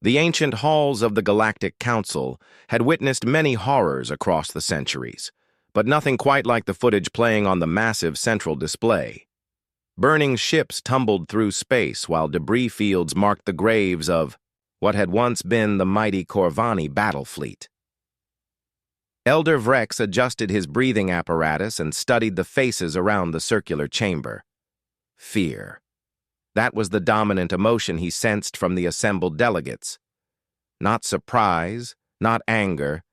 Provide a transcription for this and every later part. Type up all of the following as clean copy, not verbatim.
The ancient halls of the Galactic Council had witnessed many horrors across the centuries, but nothing quite like the footage playing on the massive central display. Burning ships tumbled through space while debris fields marked the graves of what had once been the mighty Corvani battle fleet. Elder Vrex adjusted his breathing apparatus and studied the faces around the circular chamber. Fear. That was the dominant emotion he sensed from the assembled delegates. Not surprise, not anger,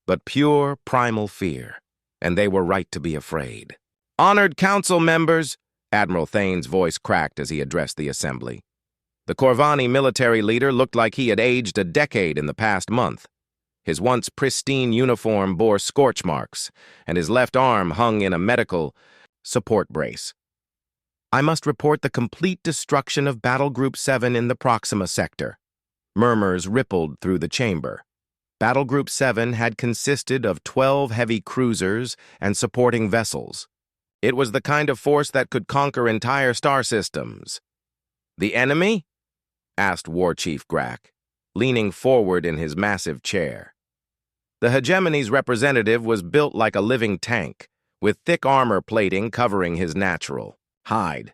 but pure primal fear, and they were right to be afraid. "Honored council members," Admiral Thane's voice cracked as he addressed the assembly. The Corvani military leader looked like he had aged a decade in the past month. His once pristine uniform bore scorch marks, and his left arm hung in a medical support brace. "I must report the complete destruction of Battle Group 7 in the Proxima sector." Murmurs rippled through the chamber. Battle Group 7 had consisted of 12 heavy cruisers and supporting vessels. It was the kind of force that could conquer entire star systems. "The enemy?" asked War Chief Grack, leaning forward in his massive chair. The hegemony's representative was built like a living tank, with thick armor plating covering his natural hide.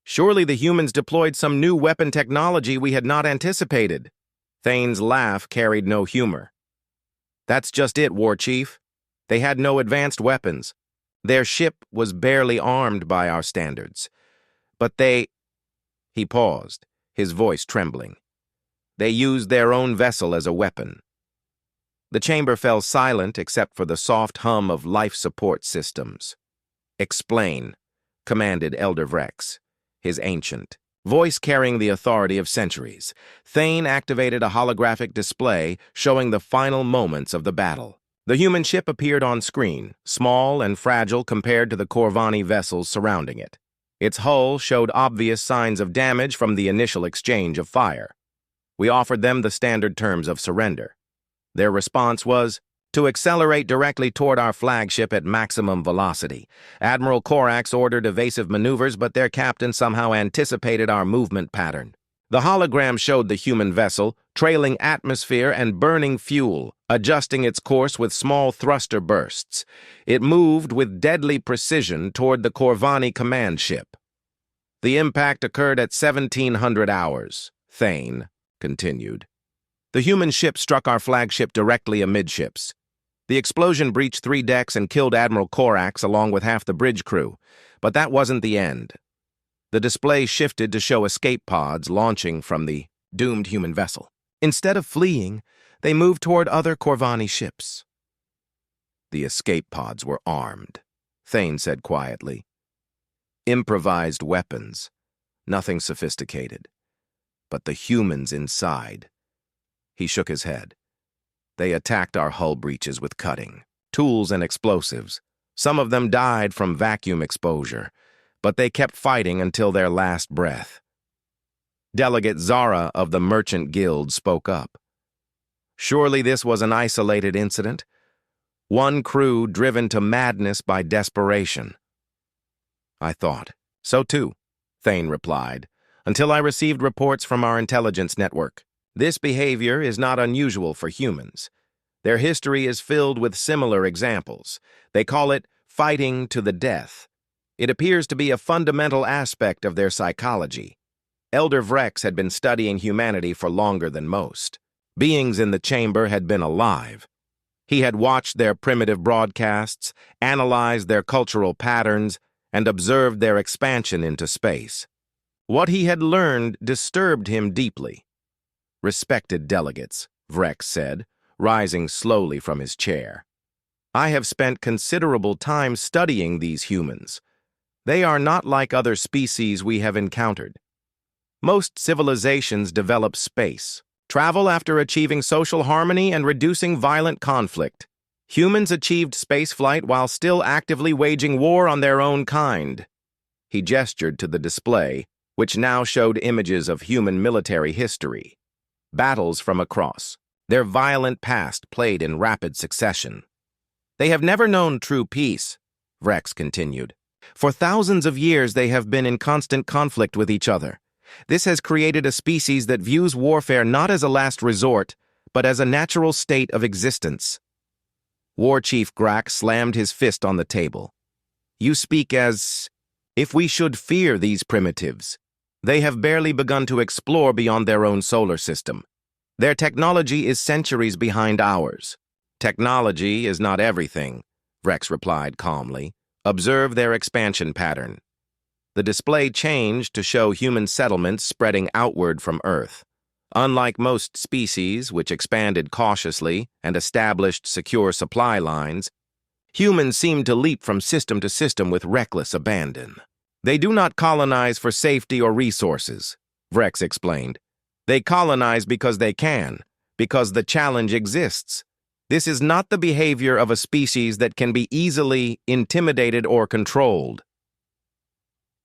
"Surely the humans deployed some new weapon technology we had not anticipated." Thane's laugh carried no humor. "That's just it, War Chief. They had no advanced weapons. Their ship was barely armed by our standards. But they—" He paused, his voice trembling. "They used their own vessel as a weapon." The chamber fell silent except for the soft hum of life support systems. "Explain," commanded Elder Vrex, his ancient voice carrying the authority of centuries. Thane activated a holographic display showing the final moments of the battle. The human ship appeared on screen, small and fragile compared to the Corvani vessels surrounding it. Its hull showed obvious signs of damage from the initial exchange of fire. We offered them the standard terms of surrender. Their response was to accelerate directly toward our flagship at maximum velocity. Admiral Corax ordered evasive maneuvers, but their captain somehow anticipated our movement pattern. The hologram showed the human vessel, trailing atmosphere and burning fuel, adjusting its course with small thruster bursts. It moved with deadly precision toward the Corvani command ship. "The impact occurred at 1700 hours, Thane continued. "The human ship struck our flagship directly amidships. The explosion breached 3 decks and killed Admiral Corax along with half the bridge crew, but that wasn't the end. The display shifted to show escape pods launching from the doomed human vessel. Instead of fleeing, they moved toward other Corvani ships." "The escape pods were armed," Thane said quietly. "Improvised weapons, nothing sophisticated. But the humans inside—" He shook his head. "They attacked our hull breaches with cutting, tools and explosives. Some of them died from vacuum exposure, but they kept fighting until their last breath." Delegate Zara of the Merchant Guild spoke up. "Surely this was an isolated incident? One crew driven to madness by desperation." "I thought so too," Thane replied, "until I received reports from our intelligence network. This behavior is not unusual for humans. Their history is filled with similar examples. They call it fighting to the death. It appears to be a fundamental aspect of their psychology. Elder Vrex had been studying humanity for longer than most. Beings in the chamber had been alive. He had watched their primitive broadcasts, analyzed their cultural patterns, and observed their expansion into space. What he had learned disturbed him deeply. "Respected delegates," Vrex said, rising slowly from his chair. "I have spent considerable time studying these humans. They are not like other species we have encountered. Most civilizations develop space, travel after achieving social harmony and reducing violent conflict. Humans achieved spaceflight while still actively waging war on their own kind." He gestured to the display, which now showed images of human military history. Battles from across, their violent past played in rapid succession. "They have never known true peace," Vrex continued. "For thousands of years they have been in constant conflict with each other. This has created a species that views warfare not as a last resort, but as a natural state of existence. War Chief Grak slammed his fist on the table. You speak as if we should fear these primitives. They have barely begun to explore beyond their own solar system. Their technology is centuries behind ours. Technology is not everything, Vrex replied calmly. Observe their expansion pattern. The display changed to show human settlements spreading outward from Earth. Unlike most species, which expanded cautiously and established secure supply lines, humans seem to leap from system to system with reckless abandon. They do not colonize for safety or resources, Vrex explained. They colonize because they can, because the challenge exists. This is not the behavior of a species that can be easily intimidated or controlled.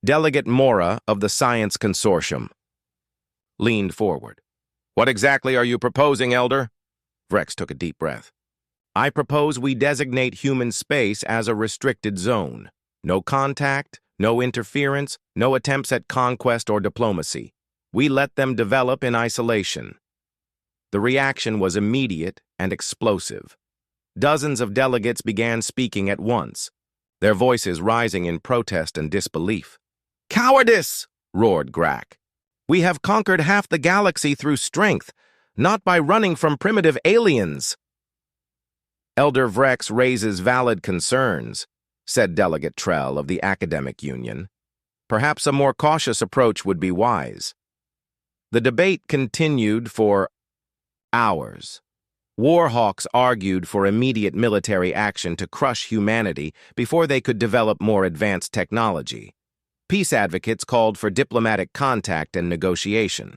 Delegate Mora of the Science Consortium leaned forward. What exactly are you proposing, Elder? Vrex took a deep breath. I propose we designate human space as a restricted zone. No contact, no interference, no attempts at conquest or diplomacy. We let them develop in isolation. The reaction was immediate and explosive. Dozens of delegates began speaking at once, their voices rising in protest and disbelief. Cowardice! Roared Grak. We have conquered half the galaxy through strength, not by running from primitive aliens. Elder Vrex raises valid concerns, said Delegate Trell of the Academic Union. Perhaps a more cautious approach would be wise. The debate continued for hours. Warhawks argued for immediate military action to crush humanity before they could develop more advanced technology. Peace advocates called for diplomatic contact and negotiation.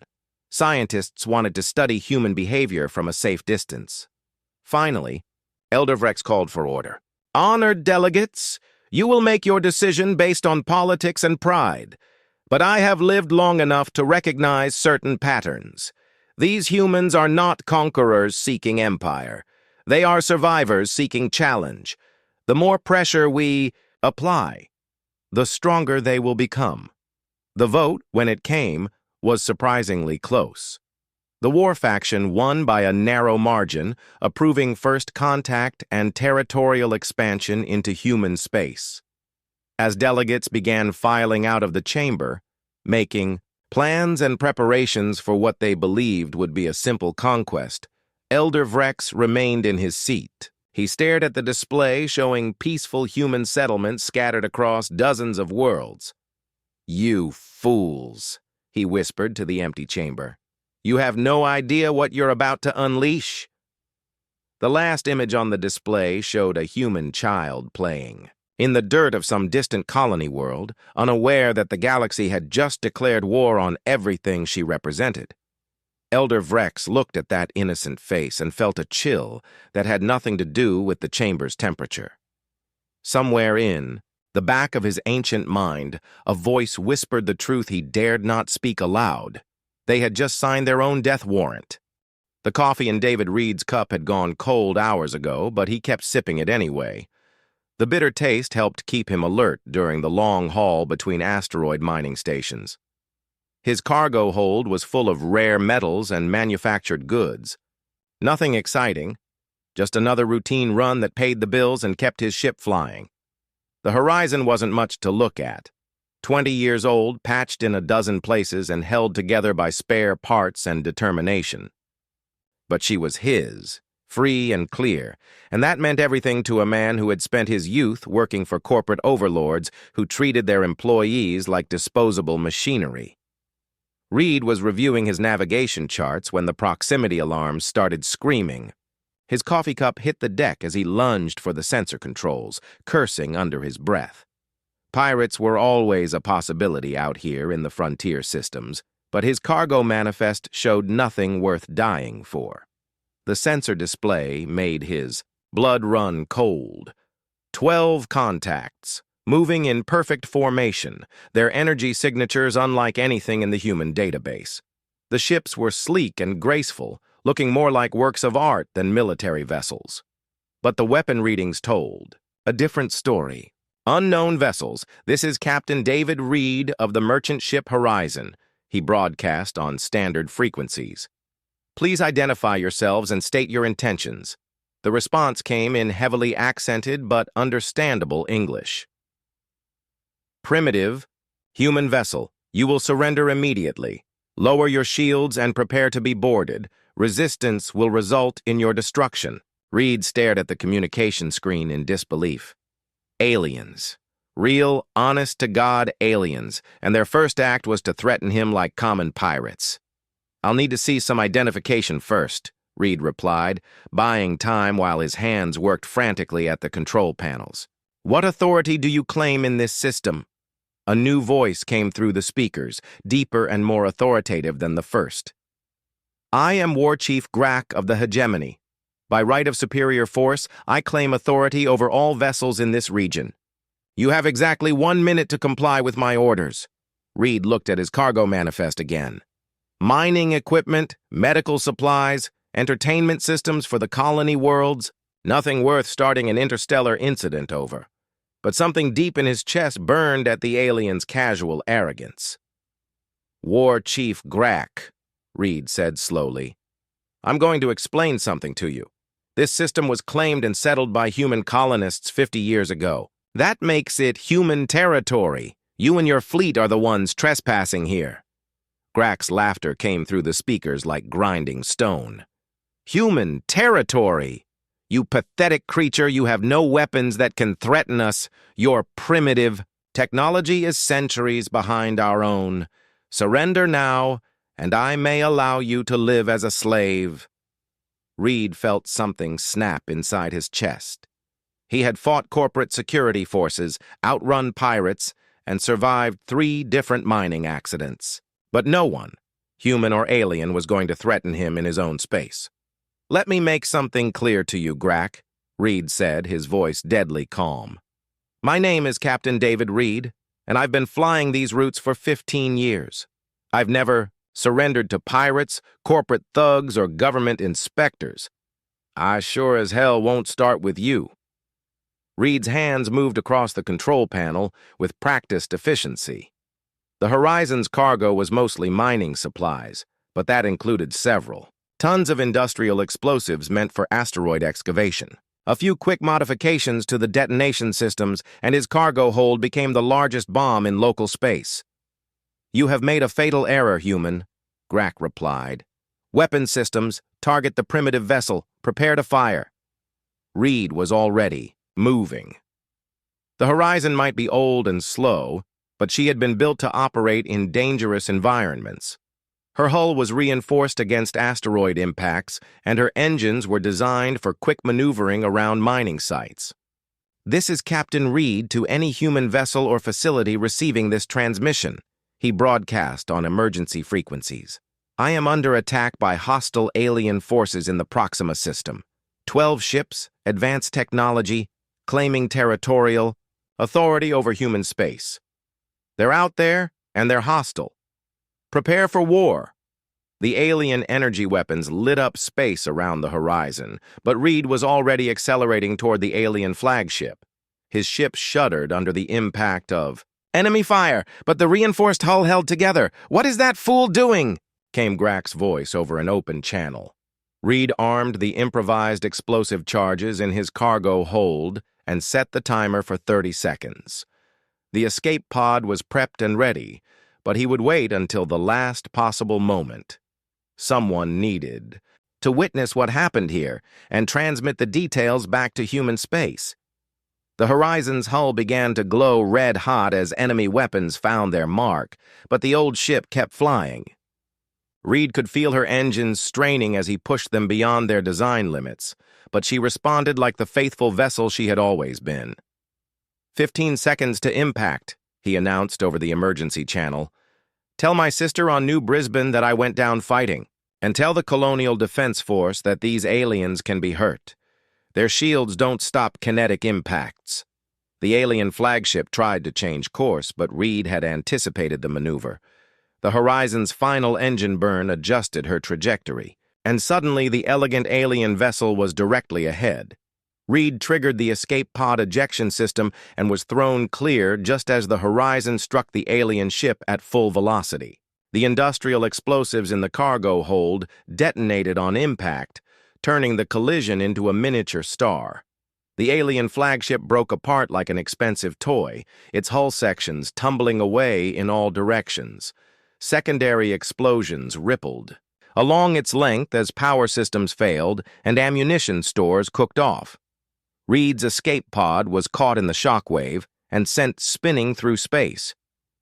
Scientists wanted to study human behavior from a safe distance. Finally, Elder Vrex called for order. Honored delegates, you will make your decision based on politics and pride, but I have lived long enough to recognize certain patterns. These humans are not conquerors seeking empire. They are survivors seeking challenge. The more pressure we apply, the stronger they will become. The vote, when it came, was surprisingly close. The war faction won by a narrow margin, approving first contact and territorial expansion into human space. As delegates began filing out of the chamber, making plans and preparations for what they believed would be a simple conquest, Elder Vrex remained in his seat. He stared at the display showing peaceful human settlements scattered across dozens of worlds. You fools, he whispered to the empty chamber. You have no idea what you're about to unleash. The last image on the display showed a human child playing in the dirt of some distant colony world, unaware that the galaxy had just declared war on everything she represented. Elder Vrex looked at that innocent face and felt a chill that had nothing to do with the chamber's temperature. Somewhere in the back of his ancient mind, a voice whispered the truth he dared not speak aloud. They had just signed their own death warrant. The coffee in David Reed's cup had gone cold hours ago, but he kept sipping it anyway. The bitter taste helped keep him alert during the long haul between asteroid mining stations. His cargo hold was full of rare metals and manufactured goods. Nothing exciting, just another routine run that paid the bills and kept his ship flying. The horizon wasn't much to look at. 20 years old, patched in a dozen places and held together by spare parts and determination. But she was his, free and clear, and that meant everything to a man who had spent his youth working for corporate overlords who treated their employees like disposable machinery. Reed was reviewing his navigation charts when the proximity alarms started screaming. His coffee cup hit the deck as he lunged for the sensor controls, cursing under his breath. Pirates were always a possibility out here in the frontier systems, but his cargo manifest showed nothing worth dying for. The sensor display made his blood run cold. 12 contacts, moving in perfect formation, their energy signatures unlike anything in the human database. The ships were sleek and graceful, looking more like works of art than military vessels. But the weapon readings told a different story. Unknown vessels, this is Captain David Reed of the merchant ship Horizon. he broadcast on standard frequencies. "Please identify yourselves and state your intentions." The response came in heavily accented but understandable English. "Primitive, human vessel, you will surrender immediately. Lower your shields and prepare to be boarded. Resistance will result in your destruction." Reed stared at the communication screen in disbelief. Aliens. Real, honest-to-God aliens, and their first act was to threaten him like common pirates. "I'll need to see some identification first," Reed replied, buying time while his hands worked frantically at the control panels. "What authority do you claim in this system?" A new voice came through the speakers, deeper and more authoritative than the first. "I am War Chief Grak of the Hegemony. By right of superior force, I claim authority over all vessels in this region. You have exactly 1 minute to comply with my orders." Reed looked at his cargo manifest again. "Mining equipment, medical supplies, entertainment systems for the colony worlds, nothing worth starting an interstellar incident over." But something deep in his chest burned at the alien's casual arrogance. "War Chief Grak," Reed said slowly, "I'm going to explain something to you. This system was claimed and settled by human colonists 50 years ago. That makes it human territory. You and your fleet are the ones trespassing here." Grak's laughter came through the speakers like grinding stone. "Human territory? You pathetic creature, you have no weapons that can threaten us. You're primitive. Technology is centuries behind our own. Surrender now, and I may allow you to live as a slave." Reed felt something snap inside his chest. He had fought corporate security forces, outrun pirates, and survived 3 different mining accidents. But no one, human or alien, was going to threaten him in his own space. "Let me make something clear to you, Grak," Reed said, his voice deadly calm. "My name is Captain David Reed, and I've been flying these routes for 15 years. I've never surrendered to pirates, corporate thugs, or government inspectors. I sure as hell won't start with you." Reed's hands moved across the control panel with practiced efficiency. The Horizon's cargo was mostly mining supplies, but that included several tons of industrial explosives meant for asteroid excavation. A few quick modifications to the detonation systems, and his cargo hold became the largest bomb in local space. "You have made a fatal error, human," Grak replied. "Weapon systems, target the primitive vessel, prepare to fire." Reed was already moving. The Horizon might be old and slow, but she had been built to operate in dangerous environments. Her hull was reinforced against asteroid impacts, and her engines were designed for quick maneuvering around mining sites. "This is Captain Reed to any human vessel or facility receiving this transmission," he broadcast on emergency frequencies. "I am under attack by hostile alien forces in the Proxima system. 12 ships, advanced technology, claiming territorial authority over human space. They're out there, and they're hostile. Prepare for war." The alien energy weapons lit up space around the Horizon, but Reed was already accelerating toward the alien flagship. His ship shuddered under the impact of enemy fire, but the reinforced hull held together. "What is that fool doing?" came Grak's voice over an open channel. Reed armed the improvised explosive charges in his cargo hold and set the timer for 30 seconds. The escape pod was prepped and ready, but he would wait until the last possible moment. Someone needed to witness what happened here and transmit the details back to human space. The Horizon's hull began to glow red-hot as enemy weapons found their mark, but the old ship kept flying. Reed could feel her engines straining as he pushed them beyond their design limits, but she responded like the faithful vessel she had always been. 15 seconds to impact, he announced over the emergency channel. "Tell my sister on New Brisbane that I went down fighting, and tell the Colonial Defense Force that these aliens can be hurt. Their shields don't stop kinetic impacts." The alien flagship tried to change course, but Reed had anticipated the maneuver. The Horizon's final engine burn adjusted her trajectory, and suddenly the elegant alien vessel was directly ahead. Reed triggered the escape pod ejection system and was thrown clear just as the Horizon struck the alien ship at full velocity. The industrial explosives in the cargo hold detonated on impact, turning the collision into a miniature star. The alien flagship broke apart like an expensive toy, its hull sections tumbling away in all directions. Secondary explosions rippled along its length as power systems failed and ammunition stores cooked off. Reed's escape pod was caught in the shockwave and sent spinning through space,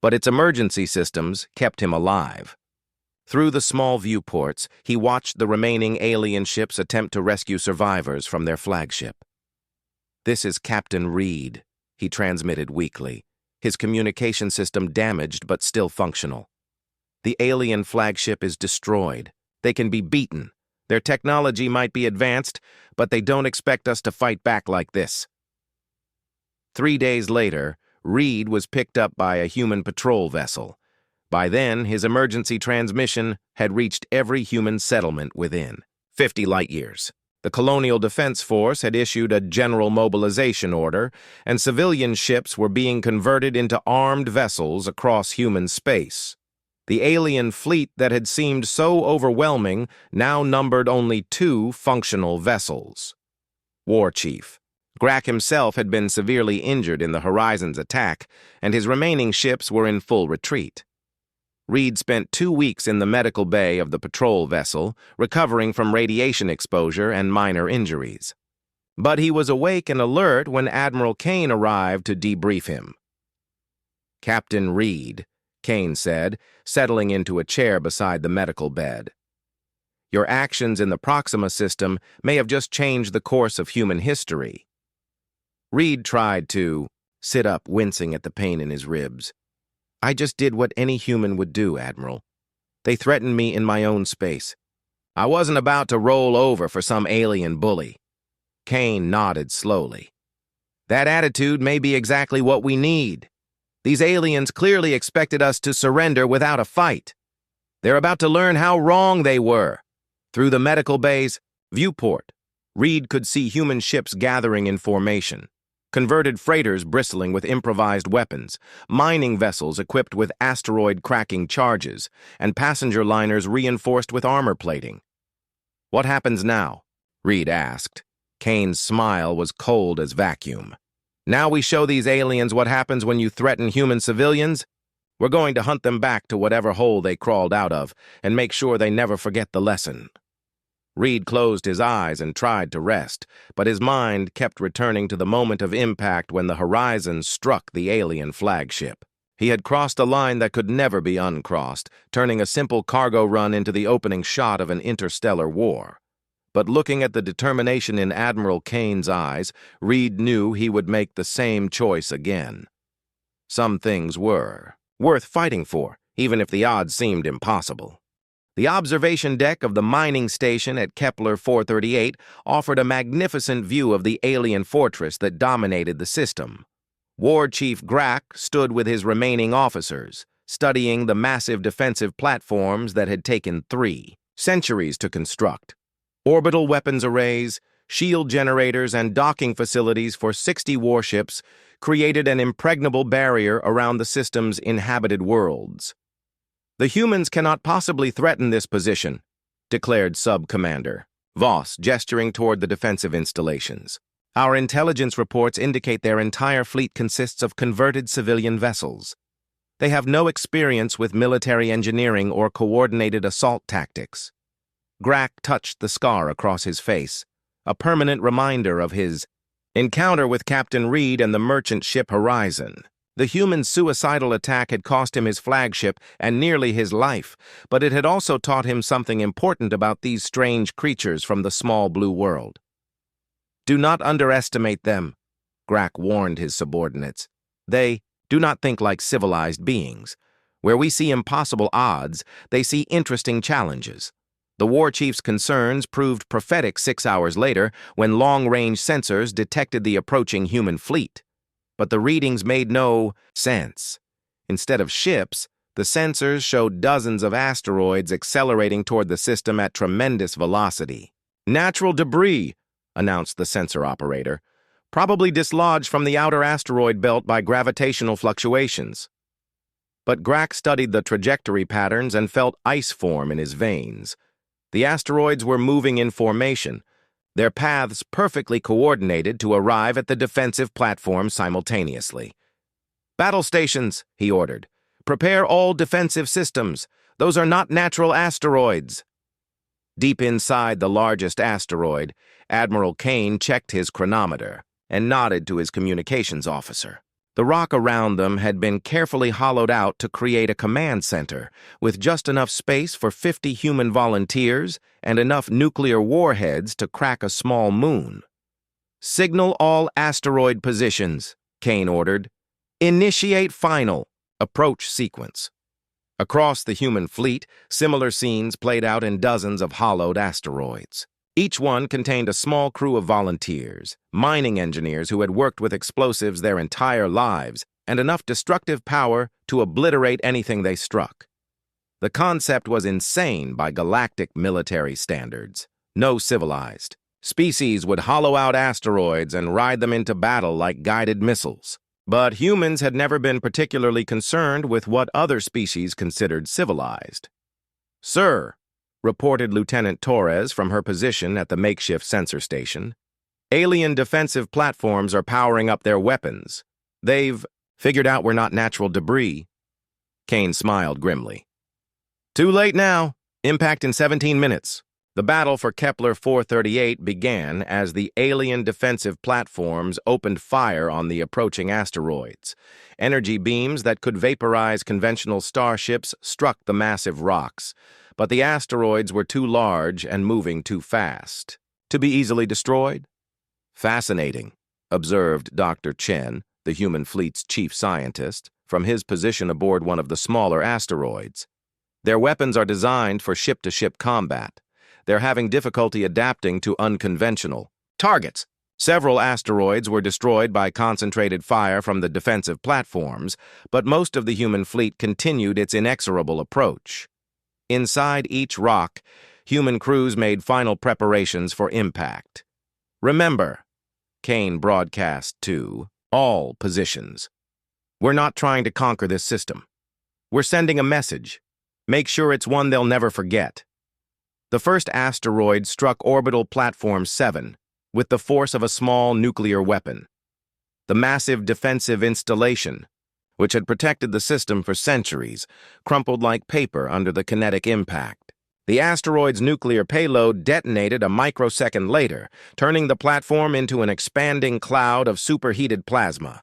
but its emergency systems kept him alive. Through the small viewports, he watched the remaining alien ships attempt to rescue survivors from their flagship. "This is Captain Reed," he transmitted weakly, his communication system damaged but still functional. "The alien flagship is destroyed. They can be beaten. Their technology might be advanced, but they don't expect us to fight back like this." 3 days later, Reed was picked up by a human patrol vessel. By then, his emergency transmission had reached every human settlement within 50 light-years. The Colonial Defense Force had issued a general mobilization order, and civilian ships were being converted into armed vessels across human space. The alien fleet that had seemed so overwhelming now numbered only 2 functional vessels. War Chief Grack himself had been severely injured in the Horizon's attack, and his remaining ships were in full retreat. Reed spent 2 weeks in the medical bay of the patrol vessel, recovering from radiation exposure and minor injuries. But he was awake and alert when Admiral Kane arrived to debrief him. "Captain Reed," Kane said, settling into a chair beside the medical bed. "Your actions in the Proxima system may have just changed the course of human history." Reed tried to sit up, wincing at the pain in his ribs. "I just did what any human would do, Admiral. They threatened me in my own space. I wasn't about to roll over for some alien bully." Kane nodded slowly. "That attitude may be exactly what we need. These aliens clearly expected us to surrender without a fight. They're about to learn how wrong they were." Through the medical bay's viewport, Reed could see human ships gathering in formation, converted freighters bristling with improvised weapons, mining vessels equipped with asteroid-cracking charges, and passenger liners reinforced with armor plating. "What happens now?" Reed asked. Kane's smile was cold as vacuum. "Now we show these aliens what happens when you threaten human civilians? We're going to hunt them back to whatever hole they crawled out of and make sure they never forget the lesson." Reed closed his eyes and tried to rest, but his mind kept returning to the moment of impact when the Horizon struck the alien flagship. He had crossed a line that could never be uncrossed, turning a simple cargo run into the opening shot of an interstellar war. But looking at the determination in Admiral Kane's eyes, Reed knew he would make the same choice again. Some things were worth fighting for, even if the odds seemed impossible. The observation deck of the mining station at Kepler 438 offered a magnificent view of the alien fortress that dominated the system. War Chief Grack stood with his remaining officers, studying the massive defensive platforms that had taken 3 centuries to construct. Orbital weapons arrays, shield generators, and docking facilities for 60 warships created an impregnable barrier around the system's inhabited worlds. "The humans cannot possibly threaten this position," declared Sub-Commander Voss, gesturing toward the defensive installations. "Our intelligence reports indicate their entire fleet consists of converted civilian vessels. They have no experience with military engineering or coordinated assault tactics." Grack touched the scar across his face, a permanent reminder of his encounter with Captain Reed and the merchant ship Horizon. The human suicidal attack had cost him his flagship and nearly his life, but it had also taught him something important about these strange creatures from the small blue world. "Do not underestimate them," Grack warned his subordinates. "They do not think like civilized beings. Where we see impossible odds, they see interesting challenges." The war chief's concerns proved prophetic 6 hours later when long-range sensors detected the approaching human fleet. But the readings made no sense. Instead of ships, the sensors showed dozens of asteroids accelerating toward the system at tremendous velocity. "Natural debris," announced the sensor operator, "probably dislodged from the outer asteroid belt by gravitational fluctuations." but Grak studied the trajectory patterns and felt ice form in his veins. The asteroids were moving in formation, their paths perfectly coordinated to arrive at the defensive platform simultaneously. "Battle stations," he ordered. "Prepare all defensive systems. Those are not natural asteroids." Deep inside the largest asteroid, Admiral Kane checked his chronometer and nodded to his communications officer. The rock around them had been carefully hollowed out to create a command center, with just enough space for 50 human volunteers and enough nuclear warheads to crack a small moon. "Signal all asteroid positions," Kane ordered. "Initiate final approach sequence." Across the human fleet, similar scenes played out in dozens of hollowed asteroids. Each one contained a small crew of volunteers, mining engineers who had worked with explosives their entire lives, and enough destructive power to obliterate anything they struck. The concept was insane by galactic military standards. No civilized species would hollow out asteroids and ride them into battle like guided missiles. But humans had never been particularly concerned with what other species considered civilized. "Sir," reported Lieutenant Torres from her position at the makeshift sensor station, "alien defensive platforms are powering up their weapons. They've figured out we're not natural debris." Kane smiled grimly. "Too late now. Impact in 17 minutes. The battle for Kepler 438 began as the alien defensive platforms opened fire on the approaching asteroids. Energy beams that could vaporize conventional starships struck the massive rocks, but the asteroids were too large and moving too fast to be easily destroyed. "Fascinating," observed Dr. Chen, the human fleet's chief scientist, from his position aboard one of the smaller asteroids. "Their weapons are designed for ship-to-ship combat. They're having difficulty adapting to unconventional targets." Several asteroids were destroyed by concentrated fire from the defensive platforms, but most of the human fleet continued its inexorable approach. Inside each rock, human crews made final preparations for impact. "Remember," Kane broadcast to all positions, "we're not trying to conquer this system. We're sending a message. Make sure it's one they'll never forget." The first asteroid struck orbital platform 7 with the force of a small nuclear weapon. The massive defensive installation, which had protected the system for centuries, crumpled like paper under the kinetic impact. The asteroid's nuclear payload detonated a microsecond later, turning the platform into an expanding cloud of superheated plasma.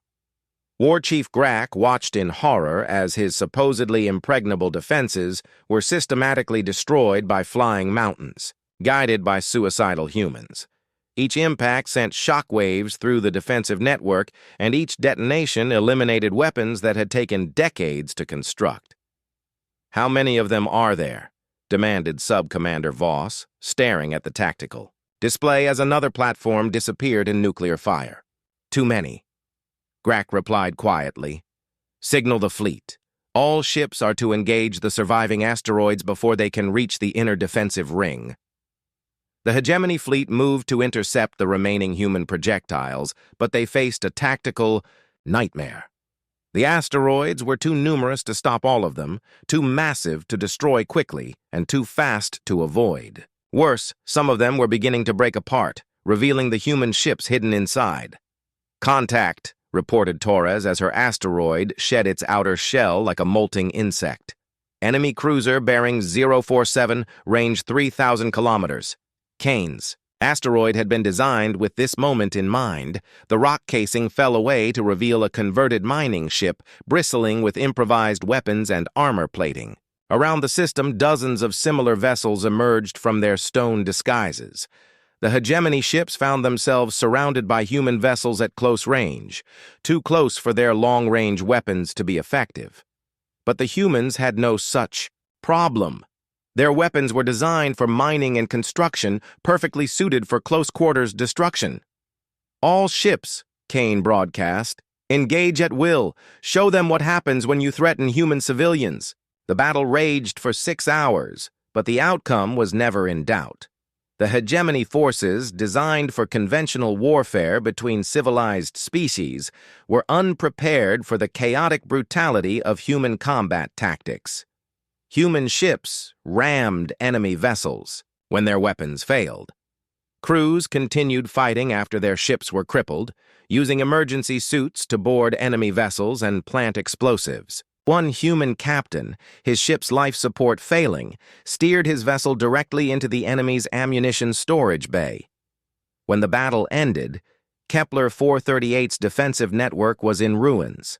War Chief Grak watched in horror as his supposedly impregnable defenses were systematically destroyed by flying mountains, guided by suicidal humans. Each impact sent shockwaves through the defensive network, and each detonation eliminated weapons that had taken decades to construct. "How many of them are there?" demanded Sub-Commander Voss, staring at the tactical display as another platform disappeared in nuclear fire. "Too many," Grak replied quietly. "Signal the fleet. All ships are to engage the surviving asteroids before they can reach the inner defensive ring." The hegemony fleet moved to intercept the remaining human projectiles, but they faced a tactical nightmare. The asteroids were too numerous to stop all of them, too massive to destroy quickly, and too fast to avoid. Worse, some of them were beginning to break apart, revealing the human ships hidden inside. "Contact," reported Torres as her asteroid shed its outer shell like a molting insect. "Enemy cruiser bearing 047, range 3,000 kilometers. Kane's asteroid had been designed with this moment in mind. The rock casing fell away to reveal a converted mining ship, bristling with improvised weapons and armor plating. Around the system, dozens of similar vessels emerged from their stone disguises. The hegemony ships found themselves surrounded by human vessels at close range, too close for their long-range weapons to be effective. But the humans had no such problem. Their weapons were designed for mining and construction, perfectly suited for close-quarters destruction. "All ships," Kane broadcast, "engage at will. Show them what happens when you threaten human civilians." The battle raged for 6 hours, but the outcome was never in doubt. The hegemony forces, designed for conventional warfare between civilized species, were unprepared for the chaotic brutality of human combat tactics. Human ships rammed enemy vessels when their weapons failed. Crews continued fighting after their ships were crippled, using emergency suits to board enemy vessels and plant explosives. One human captain, his ship's life support failing, steered his vessel directly into the enemy's ammunition storage bay. When the battle ended, Kepler 438's defensive network was in ruins.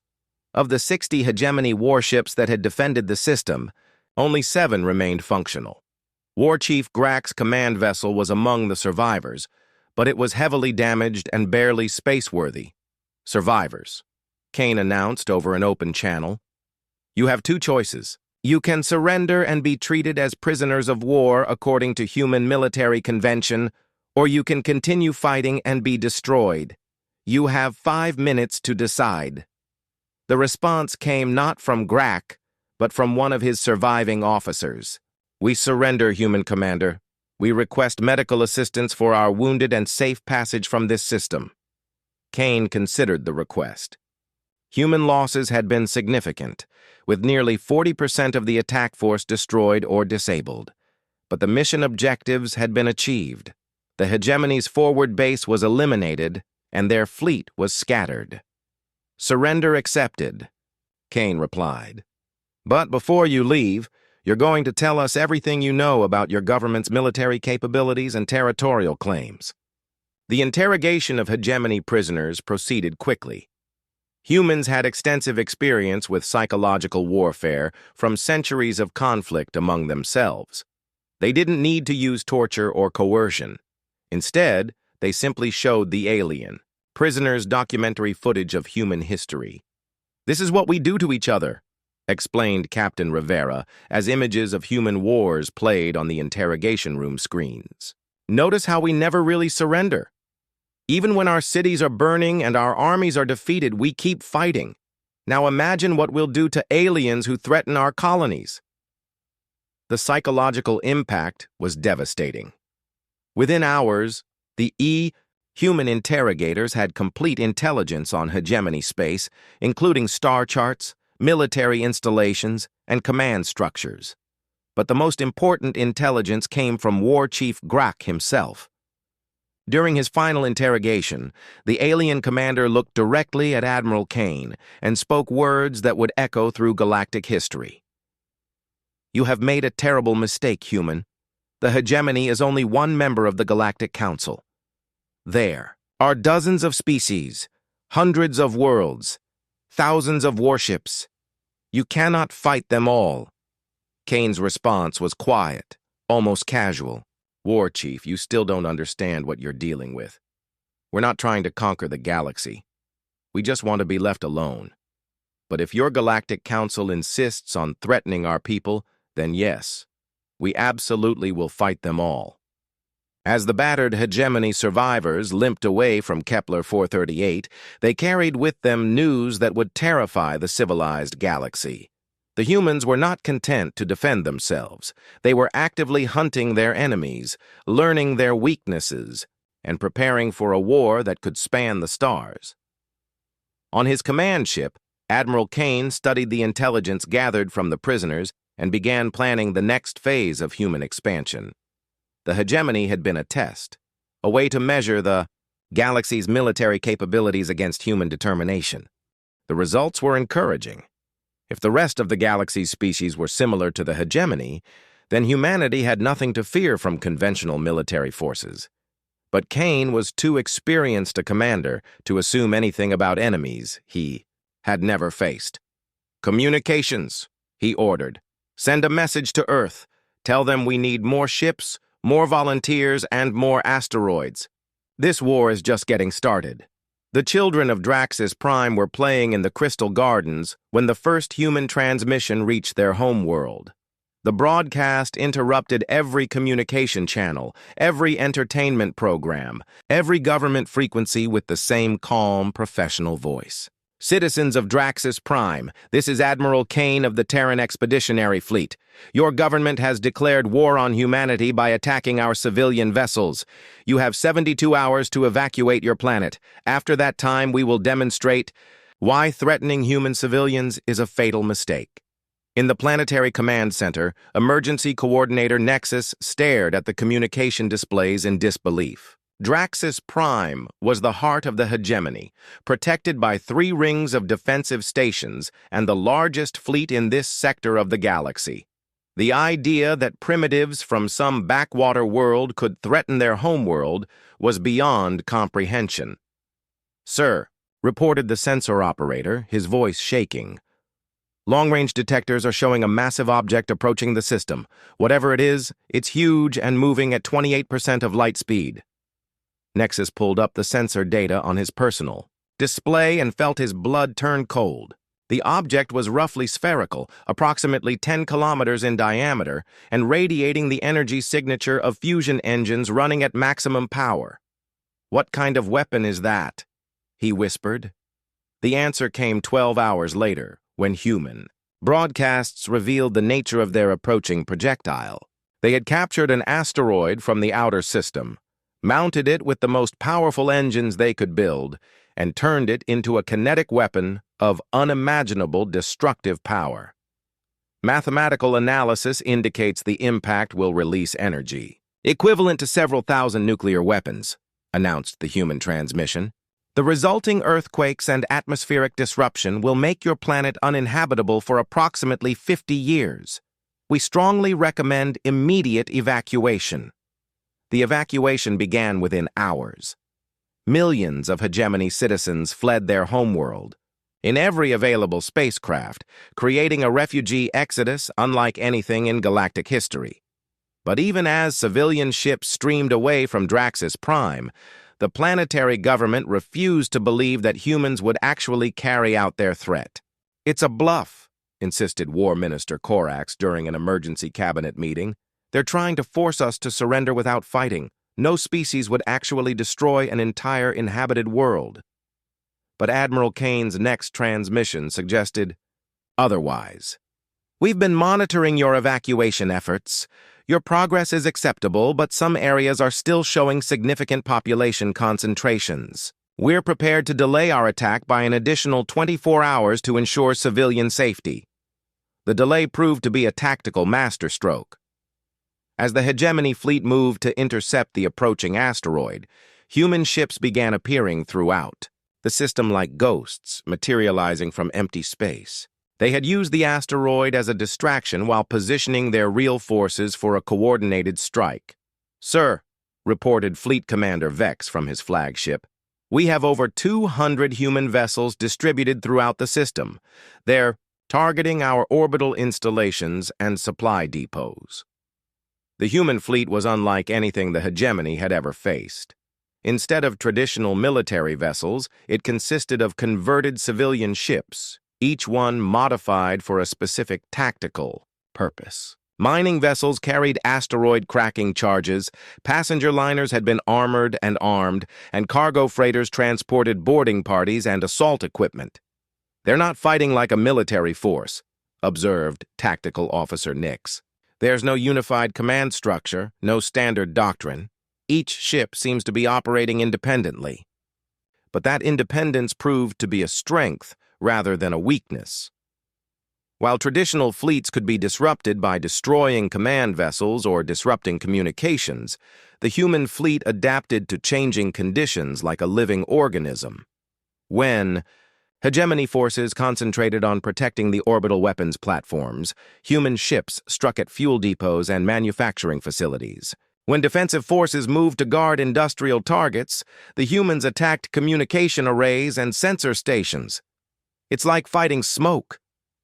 Of the 60 hegemony warships that had defended the system, only 7 remained functional. War Chief Grack's command vessel was among the survivors, but it was heavily damaged and barely spaceworthy. Survivors, Kane announced over an open channel. You have 2 choices. You can surrender and be treated as prisoners of war according to human military convention, or you can continue fighting and be destroyed. You have 5 minutes to decide. The response came not from Grack, but from one of his surviving officers. We surrender, human commander. We request medical assistance for our wounded and safe passage from this system. Kane considered the request. Human losses had been significant, with nearly 40% of the attack force destroyed or disabled. But the mission objectives had been achieved. The hegemony's forward base was eliminated, and their fleet was scattered. Surrender accepted, Kane replied. But before you leave, you're going to tell us everything you know about your government's military capabilities and territorial claims. The interrogation of hegemony prisoners proceeded quickly. Humans had extensive experience with psychological warfare from centuries of conflict among themselves. They didn't need to use torture or coercion. Instead, they simply showed the alien, prisoners' documentary footage of human history. This is what we do to each other, explained Captain Rivera as images of human wars played on the interrogation room screens. Notice how we never really surrender. Even when our cities are burning and our armies are defeated, we keep fighting. Now imagine what we'll do to aliens who threaten our colonies. The psychological impact was devastating. Within hours, the human interrogators had complete intelligence on hegemony space, including star charts, military installations, and command structures. But the most important intelligence came from War Chief Grack himself. During his final interrogation, the alien commander looked directly at Admiral Kane and spoke words that would echo through galactic history. You have made a terrible mistake, human. The hegemony is only one member of the Galactic Council. There are dozens of species, hundreds of worlds, thousands of warships. You cannot fight them all. Kane's response was quiet, almost casual. War Chief, you still don't understand what you're dealing with. We're not trying to conquer the galaxy. We just want to be left alone. But if your Galactic Council insists on threatening our people, then yes, we absolutely will fight them all. As the battered hegemony survivors limped away from Kepler 438, they carried with them news that would terrify the civilized galaxy. The humans were not content to defend themselves. They were actively hunting their enemies, learning their weaknesses, and preparing for a war that could span the stars. On his command ship, Admiral Kane studied the intelligence gathered from the prisoners and began planning the next phase of human expansion. The hegemony had been a test, a way to measure the galaxy's military capabilities against human determination. The results were encouraging. If the rest of the galaxy's species were similar to the hegemony, then humanity had nothing to fear from conventional military forces. But Kane was too experienced a commander to assume anything about enemies he had never faced. Communications, he ordered. Send a message to Earth. Tell them we need more ships, more volunteers, and more asteroids. This war is just getting started. The children of Draxus Prime were playing in the Crystal Gardens when the first human transmission reached their homeworld. The broadcast interrupted every communication channel, every entertainment program, every government frequency with the same calm, professional voice. Citizens of Draxus Prime, this is Admiral Kane of the Terran Expeditionary Fleet. Your government has declared war on humanity by attacking our civilian vessels. You have 72 hours to evacuate your planet. After that time, we will demonstrate why threatening human civilians is a fatal mistake. In the Planetary Command Center, Emergency Coordinator Nexus stared at the communication displays in disbelief. Draxus Prime was the heart of the hegemony, protected by 3 rings of defensive stations and the largest fleet in this sector of the galaxy. The idea that primitives from some backwater world could threaten their homeworld was beyond comprehension. "Sir," reported the sensor operator, his voice shaking. "Long-range detectors are showing a massive object approaching the system. Whatever it is, it's huge and moving at 28% of light speed." Nexus pulled up the sensor data on his personal display and felt his blood turn cold. The object was roughly spherical, approximately 10 kilometers in diameter, and radiating the energy signature of fusion engines running at maximum power. "What kind of weapon is that?" he whispered. The answer came 12 hours later, when human broadcasts revealed the nature of their approaching projectile. They had captured an asteroid from the outer system, mounted it with the most powerful engines they could build, and turned it into a kinetic weapon of unimaginable destructive power. Mathematical analysis indicates the impact will release energy, equivalent to several thousand nuclear weapons, announced the human transmission. The resulting earthquakes and atmospheric disruption will make your planet uninhabitable for approximately 50 years. We strongly recommend immediate evacuation. The evacuation began within hours. Millions of hegemony citizens fled their homeworld in every available spacecraft, creating a refugee exodus unlike anything in galactic history. But even as civilian ships streamed away from Draxus Prime, the planetary government refused to believe that humans would actually carry out their threat. "It's a bluff," insisted War Minister Korax during an emergency cabinet meeting. "They're trying to force us to surrender without fighting. No species would actually destroy an entire inhabited world." But Admiral Kane's next transmission suggested otherwise. "We've been monitoring your evacuation efforts. Your progress is acceptable, but some areas are still showing significant population concentrations. We're prepared to delay our attack by an additional 24 hours to ensure civilian safety." The delay proved to be a tactical masterstroke. As the hegemony fleet moved to intercept the approaching asteroid, human ships began appearing throughout, the system like ghosts materializing from empty space. They had used the asteroid as a distraction while positioning their real forces for a coordinated strike. "Sir," reported Fleet Commander Vex from his flagship, "we have over 200 human vessels distributed throughout the system. They're targeting our orbital installations and supply depots." The human fleet was unlike anything the hegemony had ever faced. Instead of traditional military vessels, it consisted of converted civilian ships, each one modified for a specific tactical purpose. Mining vessels carried asteroid-cracking charges, passenger liners had been armored and armed, and cargo freighters transported boarding parties and assault equipment. "They're not fighting like a military force," observed Tactical Officer Nix. "There's no unified command structure, no standard doctrine. Each ship seems to be operating independently." But that independence proved to be a strength rather than a weakness. While traditional fleets could be disrupted by destroying command vessels or disrupting communications, the human fleet adapted to changing conditions like a living organism. When hegemony forces concentrated on protecting the orbital weapons platforms, human ships struck at fuel depots and manufacturing facilities. When defensive forces moved to guard industrial targets, the humans attacked communication arrays and sensor stations. "It's like fighting smoke,"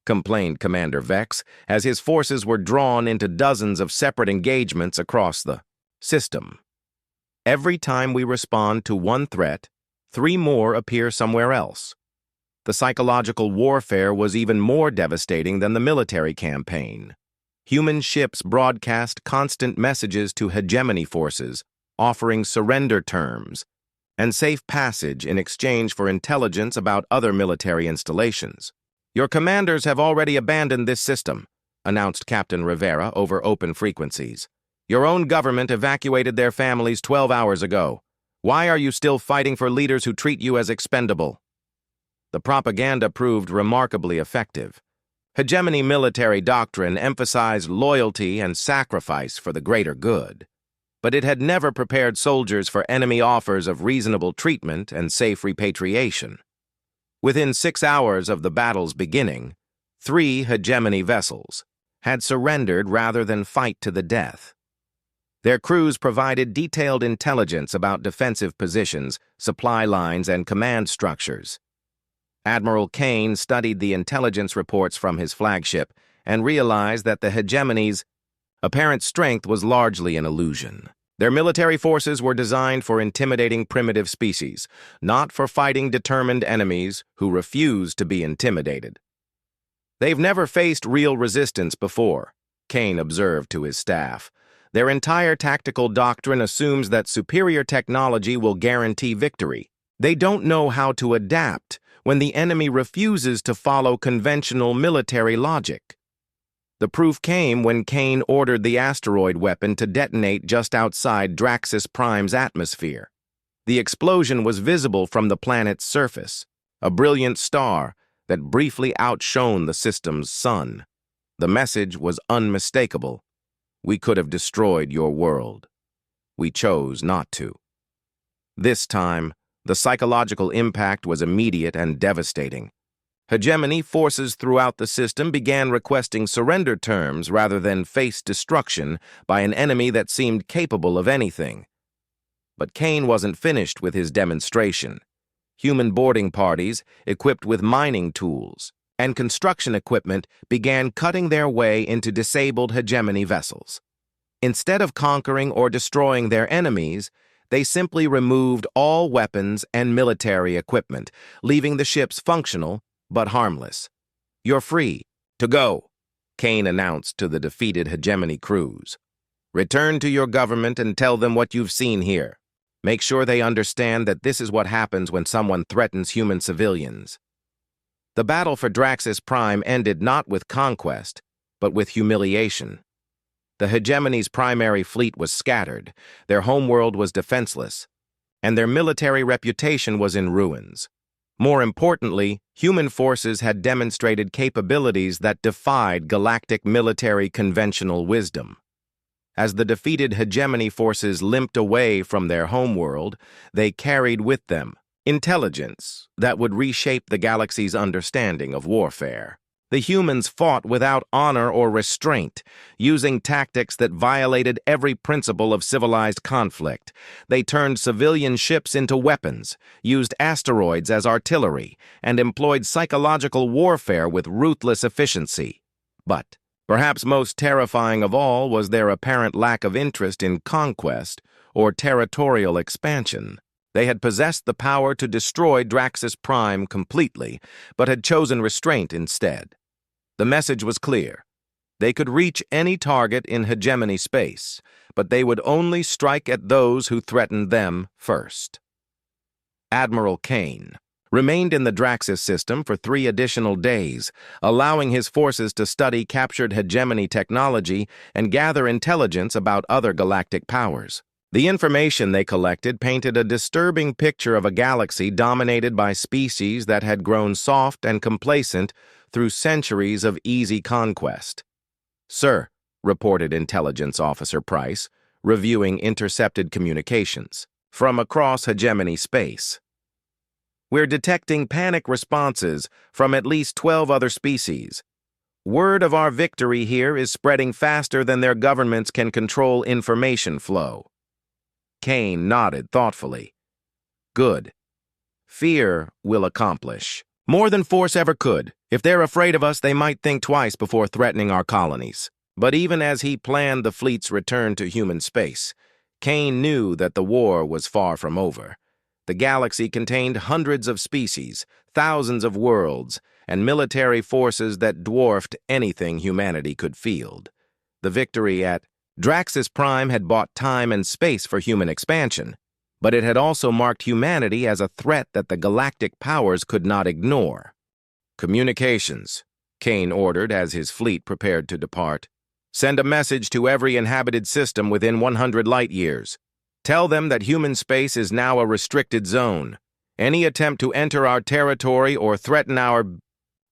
complained Commander Vex, as his forces were drawn into dozens of separate engagements across the system. "Every time we respond to one threat, 3 more appear somewhere else." The psychological warfare was even more devastating than the military campaign. Human ships broadcast constant messages to hegemony forces, offering surrender terms, and safe passage in exchange for intelligence about other military installations. Your commanders have already abandoned this system, announced Captain Rivera over open frequencies. Your own government evacuated their families 12 hours ago. Why are you still fighting for leaders who treat you as expendable? The propaganda proved remarkably effective. Hegemony military doctrine emphasized loyalty and sacrifice for the greater good, but it had never prepared soldiers for enemy offers of reasonable treatment and safe repatriation. Within 6 hours of the battle's beginning, 3 hegemony vessels had surrendered rather than fight to the death. Their crews provided detailed intelligence about defensive positions, supply lines, and command structures. Admiral Kane studied the intelligence reports from his flagship and realized that the hegemony's apparent strength was largely an illusion. Their military forces were designed for intimidating primitive species, not for fighting determined enemies who refused to be intimidated. They've never faced real resistance before, Kane observed to his staff. Their entire tactical doctrine assumes that superior technology will guarantee victory. They don't know how to adapt when the enemy refuses to follow conventional military logic. The proof came when Kane ordered the asteroid weapon to detonate just outside Draxus Prime's atmosphere. The explosion was visible from the planet's surface, a brilliant star that briefly outshone the system's sun. The message was unmistakable. We could have destroyed your world. We chose not to. This time, the psychological impact was immediate and devastating. Hegemony forces throughout the system began requesting surrender terms rather than face destruction by an enemy that seemed capable of anything. But Kane wasn't finished with his demonstration. Human boarding parties, equipped with mining tools and construction equipment, began cutting their way into disabled hegemony vessels. Instead of conquering or destroying their enemies, they simply removed all weapons and military equipment, leaving the ships functional but harmless. You're free to go, Kane announced to the defeated hegemony crews. Return to your government and tell them what you've seen here. Make sure they understand that this is what happens when someone threatens human civilians. The battle for Draxus Prime ended not with conquest, but with humiliation. The hegemony's primary fleet was scattered, their homeworld was defenseless, and their military reputation was in ruins. More importantly, human forces had demonstrated capabilities that defied galactic military conventional wisdom. As the defeated hegemony forces limped away from their homeworld, they carried with them intelligence that would reshape the galaxy's understanding of warfare. The humans fought without honor or restraint, using tactics that violated every principle of civilized conflict. They turned civilian ships into weapons, used asteroids as artillery, and employed psychological warfare with ruthless efficiency. But perhaps most terrifying of all was their apparent lack of interest in conquest or territorial expansion. They had possessed the power to destroy Draxus Prime completely, but had chosen restraint instead. The message was clear. They could reach any target in hegemony space, but they would only strike at those who threatened them first. Admiral Kane remained in the Draxus system for 3 additional days, allowing his forces to study captured hegemony technology and gather intelligence about other galactic powers. The information they collected painted a disturbing picture of a galaxy dominated by species that had grown soft and complacent through centuries of easy conquest. "Sir," reported Intelligence Officer Price, reviewing intercepted communications from across hegemony space. "We're detecting panic responses from at least 12 other species. Word of our victory here is spreading faster than their governments can control information flow." Kane nodded thoughtfully. "Good. Fear will accomplish more than force ever could. If they're afraid of us, they might think twice before threatening our colonies." But even as he planned the fleet's return to human space, Kane knew that the war was far from over. The galaxy contained hundreds of species, thousands of worlds, and military forces that dwarfed anything humanity could field. The victory at Draxus Prime had bought time and space for human expansion, but it had also marked humanity as a threat that the galactic powers could not ignore. "Communications," Kane ordered as his fleet prepared to depart. "Send a message to every inhabited system within 100 light-years. Tell them that human space is now a restricted zone. Any attempt to enter our territory or threaten our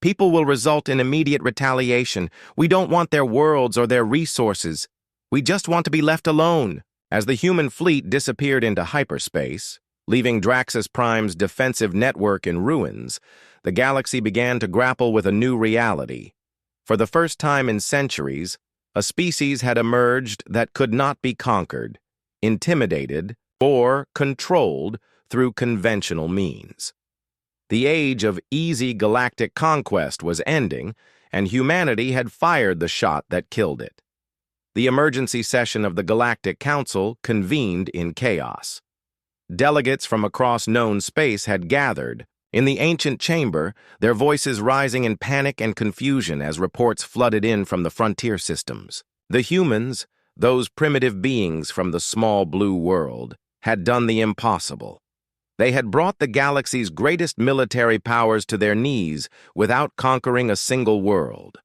people will result in immediate retaliation. We don't want their worlds or their resources. We just want to be left alone." As the human fleet disappeared into hyperspace, leaving Draxus Prime's defensive network in ruins, the galaxy began to grapple with a new reality. For the first time in centuries, a species had emerged that could not be conquered, intimidated, or controlled through conventional means. The age of easy galactic conquest was ending, and humanity had fired the shot that killed it. The emergency session of the Galactic Council convened in chaos. Delegates from across known space had gathered in the ancient chamber, their voices rising in panic and confusion as reports flooded in from the frontier systems. The humans, those primitive beings from the small blue world, had done the impossible. They had brought the galaxy's greatest military powers to their knees without conquering a single world.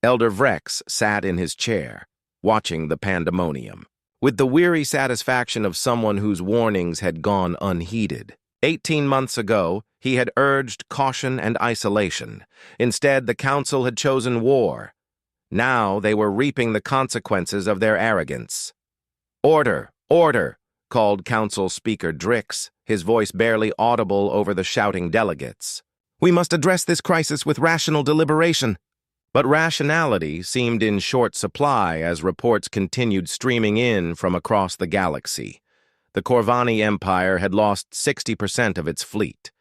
Elder Vrex sat in his chair, watching the pandemonium, with the weary satisfaction of someone whose warnings had gone unheeded. 18 months ago, he had urged caution and isolation. Instead, the Council had chosen war. Now they were reaping the consequences of their arrogance. "Order! Order!" called Council Speaker Drix, his voice barely audible over the shouting delegates. "We must address this crisis with rational deliberation." But rationality seemed in short supply as reports continued streaming in from across the galaxy. The Corvani Empire had lost 60% of its fleet.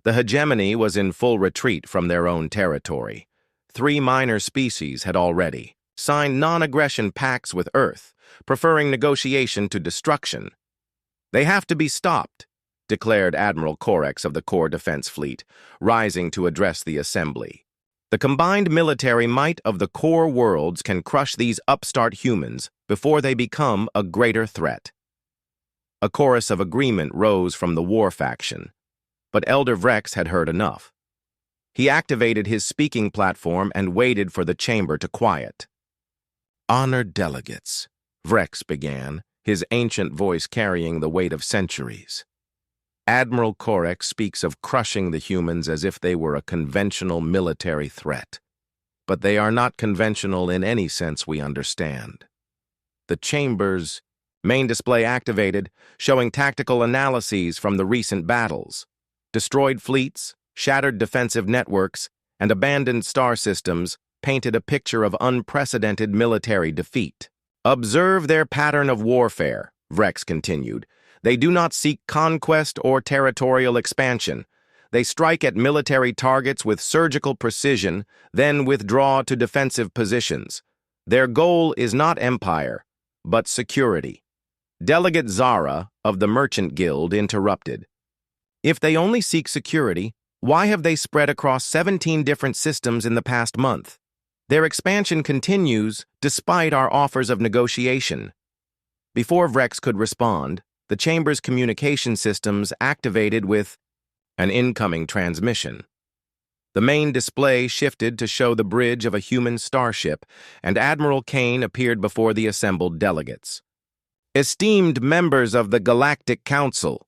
The hegemony was in full retreat from their own territory. 3 minor species had already signed non-aggression pacts with Earth, preferring negotiation to destruction. "They have to be stopped," declared Admiral Corex of the Core Defense Fleet, rising to address the assembly. "The combined military might of the core worlds can crush these upstart humans before they become a greater threat." A chorus of agreement rose from the war faction, but Elder Vrex had heard enough. He activated his speaking platform and waited for the chamber to quiet. "Honored delegates," Vrex began, his ancient voice carrying the weight of centuries. "Admiral Corex speaks of crushing the humans as if they were a conventional military threat. But they are not conventional in any sense we understand. The chamber's main display activated, showing tactical analyses from the recent battles. Destroyed fleets, shattered defensive networks, and abandoned star systems painted a picture of unprecedented military defeat. "Observe their pattern of warfare," Vrex continued. "They do not seek conquest or territorial expansion. They strike at military targets with surgical precision, then withdraw to defensive positions. Their goal is not empire, but security." Delegate Zara of the Merchant Guild interrupted. "If they only seek security, why have they spread across 17 different systems in the past month? Their expansion continues despite our offers of negotiation." Before Vrex could respond, the chamber's communication systems activated with an incoming transmission. The main display shifted to show the bridge of a human starship, and Admiral Kane appeared before the assembled delegates. "Esteemed members of the Galactic Council,"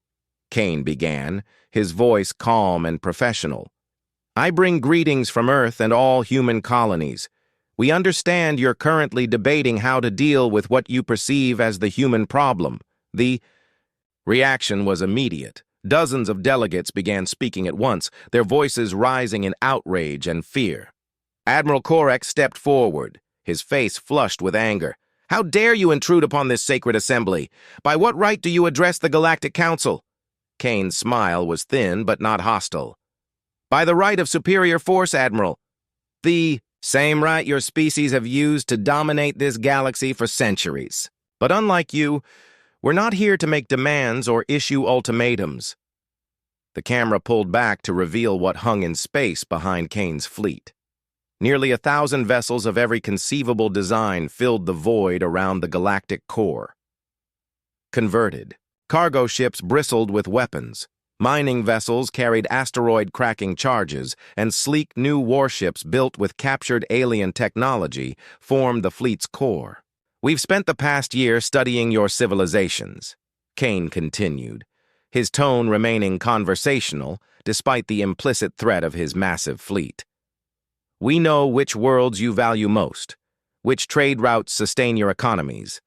Kane began, his voice calm and professional. "I bring greetings from Earth and all human colonies. We understand you're currently debating how to deal with what you perceive as the human problem. The reaction was immediate. Dozens of delegates began speaking at once, their voices rising in outrage and fear. Admiral Corex stepped forward, his face flushed with anger. "How dare you intrude upon this sacred assembly? By what right do you address the Galactic Council?" Kane's smile was thin but not hostile. "By the right of superior force, Admiral. The same right your species have used to dominate this galaxy for centuries. But unlike you, we're not here to make demands or issue ultimatums." The camera pulled back to reveal what hung in space behind Kane's fleet. Nearly 1,000 vessels of every conceivable design filled the void around the galactic core. Converted, Cargo ships bristled with weapons. Mining vessels carried asteroid-cracking charges, and sleek new warships built with captured alien technology formed the fleet's core. "We've spent the past year studying your civilizations," Kane continued, his tone remaining conversational despite the implicit threat of his massive fleet. "We know which worlds you value most, which trade routes sustain your economies,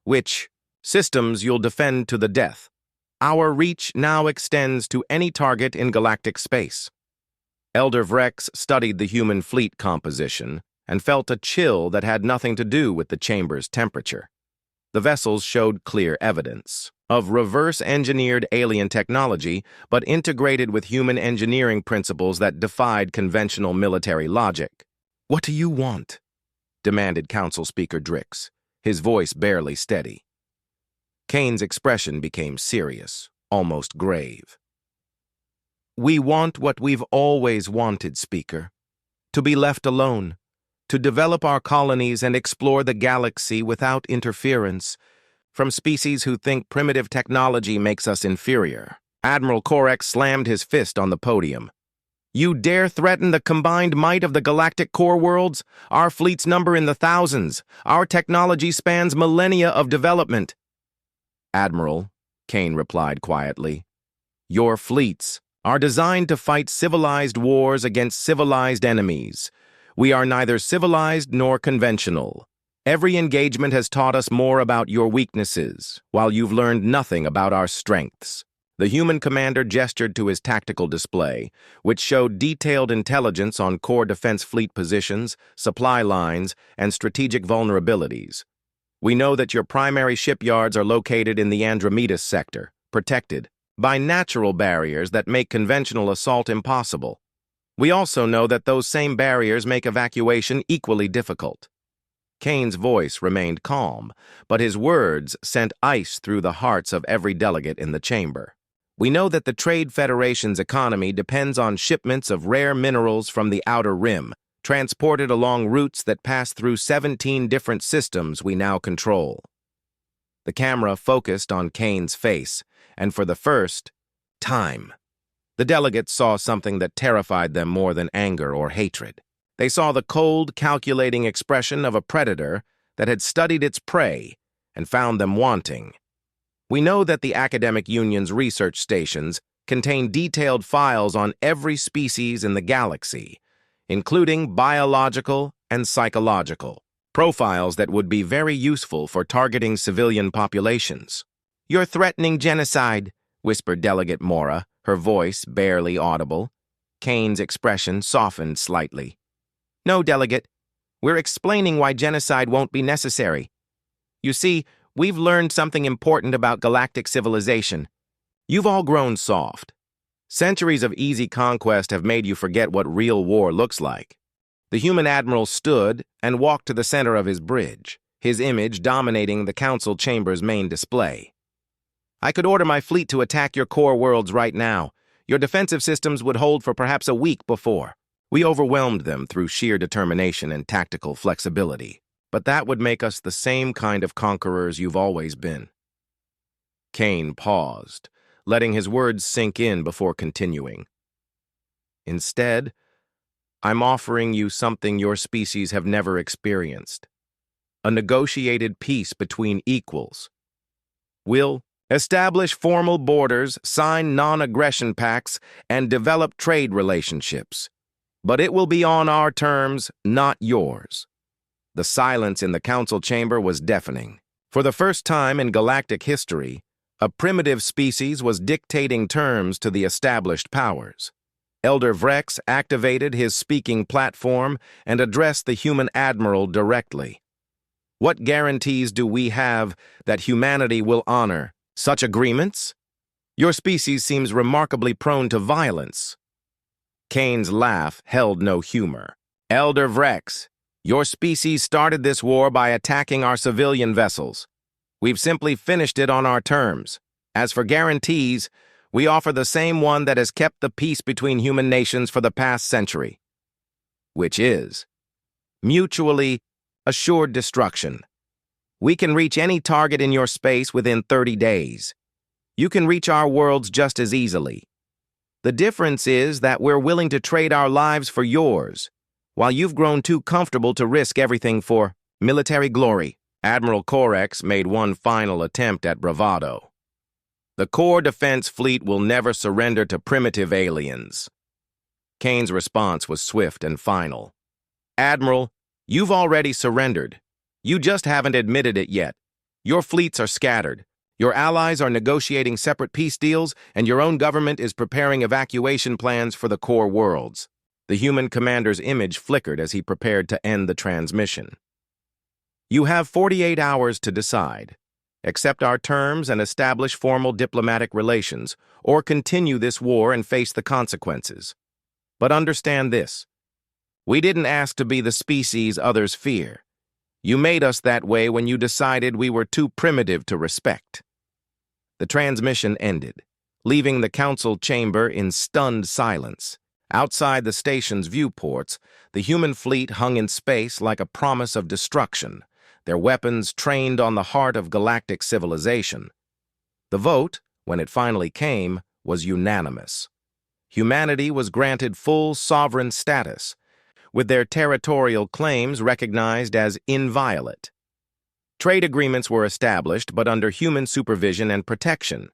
which systems you'll defend to the death. Our reach now extends to any target in galactic space." Elder Vrex studied the human fleet composition and felt a chill that had nothing to do with the chamber's temperature. The vessels showed clear evidence of reverse-engineered alien technology, but integrated with human engineering principles that defied conventional military logic. "What do you want?" demanded Council Speaker Drix, his voice barely steady. Kane's expression became serious, almost grave. "We want what we've always wanted, Speaker. To be left alone, to develop our colonies and explore the galaxy without interference from species who think primitive technology makes us inferior." Admiral Korex slammed his fist on the podium. "You dare threaten the combined might of the galactic core worlds? Our fleets number in the thousands. Our technology spans millennia of development." "Admiral," Kane replied quietly, "your fleets are designed to fight civilized wars against civilized enemies. We are neither civilized nor conventional. Every engagement has taught us more about your weaknesses, while you've learned nothing about our strengths." The human commander gestured to his tactical display, which showed detailed intelligence on core defense fleet positions, supply lines, and strategic vulnerabilities. "We know that your primary shipyards are located in the Andromedas sector, protected by natural barriers that make conventional assault impossible. We also know that those same barriers make evacuation equally difficult." Kane's voice remained calm, but his words sent ice through the hearts of every delegate in the chamber. "We know that the Trade Federation's economy depends on shipments of rare minerals from the Outer Rim, transported along routes that pass through 17 different systems we now control." The camera focused on Kane's face, and for the first time, the delegates saw something that terrified them more than anger or hatred. They saw the cold, calculating expression of a predator that had studied its prey and found them wanting. "We know that the Academic Union's research stations contain detailed files on every species in the galaxy, including biological and psychological profiles that would be very useful for targeting civilian populations." "You're threatening genocide," whispered Delegate Mora, her voice barely audible. Kane's expression softened slightly. "No, Delegate. We're explaining why genocide won't be necessary. You see, we've learned something important about galactic civilization. You've all grown soft. Centuries of easy conquest have made you forget what real war looks like." The human admiral stood and walked to the center of his bridge, his image dominating the council chamber's main display. "I could order my fleet to attack your core worlds right now. Your defensive systems would hold for perhaps a week before. We overwhelmed them through sheer determination and tactical flexibility. But that would make us the same kind of conquerors you've always been." Kane paused, letting his words sink in before continuing. "Instead, I'm offering you something your species have never experienced. A negotiated peace between equals. We'll establish formal borders, sign non-aggression pacts, and develop trade relationships. But it will be on our terms, not yours." The silence in the council chamber was deafening. For the first time in galactic history, a primitive species was dictating terms to the established powers. Elder Vrex activated his speaking platform and addressed the human admiral directly. "What guarantees do we have that humanity will honor such agreements? Your species seems remarkably prone to violence." Kane's laugh held no humor. "Elder Vrex, your species started this war by attacking our civilian vessels. We've simply finished it on our terms. As for guarantees, we offer the same one that has kept the peace between human nations for the past century, which is mutually assured destruction. We can reach any target in your space within 30 days. You can reach our worlds just as easily. The difference is that we're willing to trade our lives for yours, while you've grown too comfortable to risk everything for military glory." Admiral Corex made one final attempt at bravado. "The core defense fleet will never surrender to primitive aliens." Kane's response was swift and final. "Admiral, you've already surrendered. You just haven't admitted it yet. Your fleets are scattered. Your allies are negotiating separate peace deals, and your own government is preparing evacuation plans for the core worlds." The human commander's image flickered as he prepared to end the transmission. "You have 48 hours to decide. Accept our terms and establish formal diplomatic relations, or continue this war and face the consequences. But understand this. We didn't ask to be the species others fear. You made us that way when you decided we were too primitive to respect." The transmission ended, leaving the council chamber in stunned silence. Outside the station's viewports, the human fleet hung in space like a promise of destruction, their weapons trained on the heart of galactic civilization. The vote, when it finally came, was unanimous. Humanity was granted full sovereign status, with their territorial claims recognized as inviolate. Trade agreements were established, but under human supervision and protection.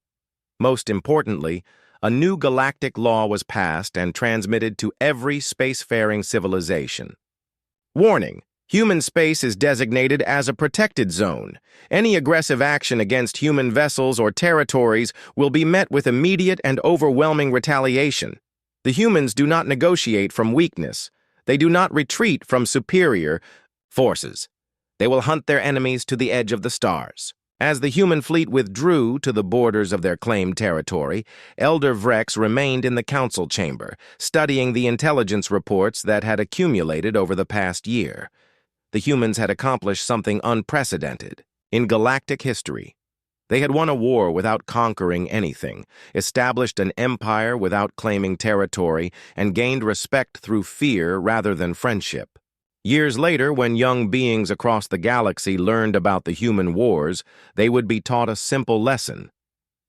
Most importantly, a new galactic law was passed and transmitted to every spacefaring civilization. Warning: human space is designated as a protected zone. Any aggressive action against human vessels or territories will be met with immediate and overwhelming retaliation. The humans do not negotiate from weakness. They do not retreat from superior forces. They will hunt their enemies to the edge of the stars. As the human fleet withdrew to the borders of their claimed territory, Elder Vrex remained in the council chamber, studying the intelligence reports that had accumulated over the past year. The humans had accomplished something unprecedented in galactic history. They had won a war without conquering anything, established an empire without claiming territory, and gained respect through fear rather than friendship. Years later, when young beings across the galaxy learned about the human wars, they would be taught a simple lesson.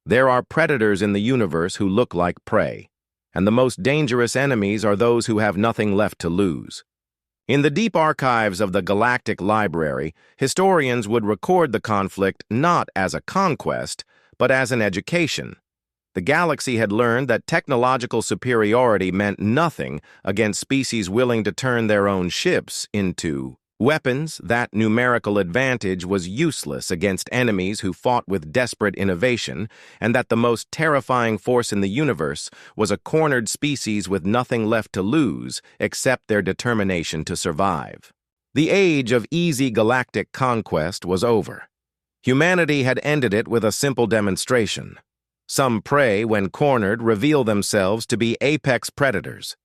There are predators in the universe who look like prey, and the most dangerous enemies are those who have nothing left to lose. In the deep archives of the Galactic Library, historians would record the conflict not as a conquest, but as an education. The galaxy had learned that technological superiority meant nothing against species willing to turn their own ships into weapons. That numerical advantage was useless against enemies who fought with desperate innovation, and that the most terrifying force in the universe was a cornered species with nothing left to lose except their determination to survive. The age of easy galactic conquest was over. Humanity had ended it with a simple demonstration. Some prey, when cornered, reveal themselves to be apex predators.